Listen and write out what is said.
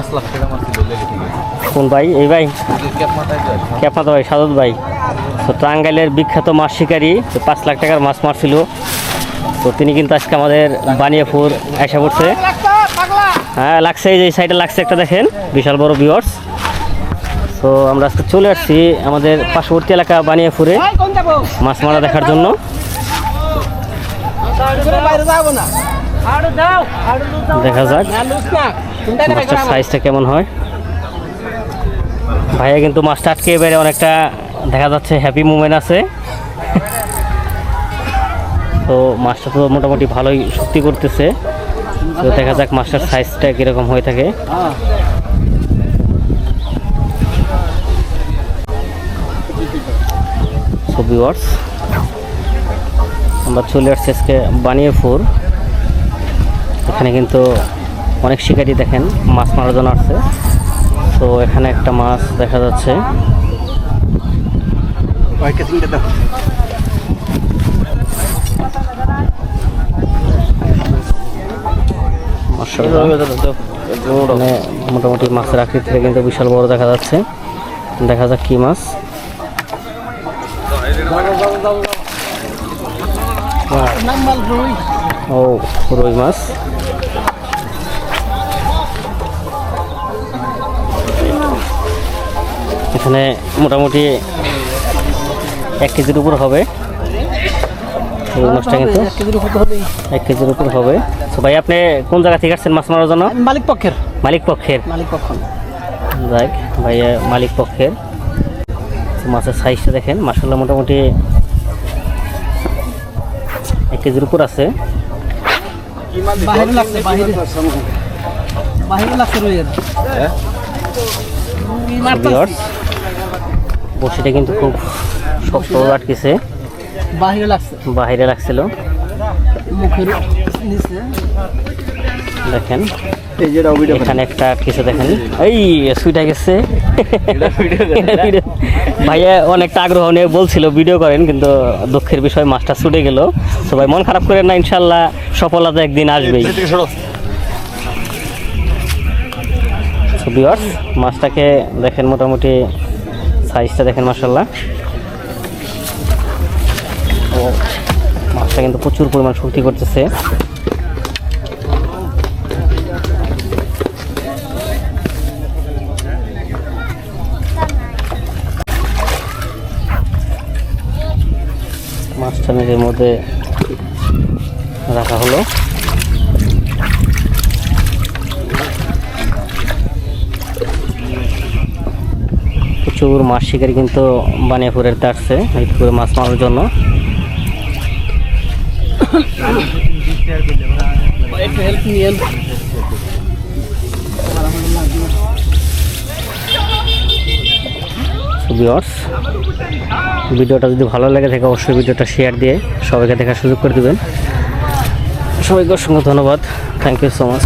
5 লাখ টাকা মাছ ছিল লেগে ঠিক আছে। কোন ভাই? এই ভাই ক্যাপ মাথা ভাই, সাদত ভাই। তো টাঙ্গাইলের বিখ্যাত মাছ শিকারী 5 লাখ টাকার মাছ মারছিল। তো তিনি কিন্তু আজকে আমাদের বানিয়াপুর এসে পড়ছে। হ্যাঁ লাগছে, এই যে সাইডে লাগছে একটা, দেখেন বিশাল বড় ভিউয়ার্স। তো আমরা আজকে চলে আসছি আমাদের পার্শ্ববর্তী এলাকা বানিয়াপুরে মাছ মারা দেখার জন্য। দেখা যাক মাছটার সাইজটা কেমন হয়। ভাইয়া কিন্তু মাছটা আটকে এবারে অনেকটা দেখা যাচ্ছে হ্যাপি মুভমেন্ট আছে। তো মাছটা তো মোটামুটি ভালোই শক্তি করতেছে। তো দেখা যাক মাছটার সাইজটা কীরকম হয়ে থাকে। সো ভিউয়ার্স, আমরা চলে আসছি আজকে বানিয়াপুর। এখানে কিন্তু অনেক শিকারী দেখেন মাছ মারার জন্য আসছে। তো এখানে একটা মাছ দেখা যাচ্ছে। মানে মোটামুটি মাছের আকৃতিটা কিন্তু বিশাল বড় দেখা যাচ্ছে। দেখা যাক কি মাছ। ও রুই মাছ। এখানে মোটামুটি 1 কেজির উপর হবে এই মাছটা, কিন্তু 1 কেজির উপর হবে। তো ভাই আপনি কোন জায়গা থেকে আসছেন মাছ মারার জন্য? মালিক পক্ষের। যাক ভাইয়া মালিক পক্ষের। মাছের সাইজটা দেখেন মাশাআল্লাহ, মোটামুটি 1 কেজির উপর আছে। বসিটা কিন্তু খুব শক্ত আটকেছে, বাহিরে লাগছিল। দেখেন এখানে একটা কিছু দেখেন, এই সুইটা গেছে। ভাইয়া অনেকটা আগ্রহ নিয়ে বলছিল ভিডিও করেন, কিন্তু দুঃখের বিষয় মাছটা ছুটে গেল। তো ভাই মন খারাপ করেন না, ইনশাল্লাহ সফলতা একদিন আসবেই। ভিউয়ার্স মাছটাকে দেখেন, মোটামুটি সাইজটা দেখেন মাশাআল্লাহ। ও মাছটা কিন্তু প্রচুর পরিমাণ শক্তি করতেছে। মাছটা নেটের মধ্যে রাখা হলো। প্রচুর মাছ শিকারী কিন্তু বানিয়াপুরের আসছে এই পুকুরে মাছ মারার জন্য। ভিডিওটা যদি ভালো লাগে থাকে অবশ্যই ভিডিওটা শেয়ার দিয়ে সবাইকে দেখার সুযোগ করে দেবেন। সবাইকে অসংখ্য ধন্যবাদ। Thank you so much.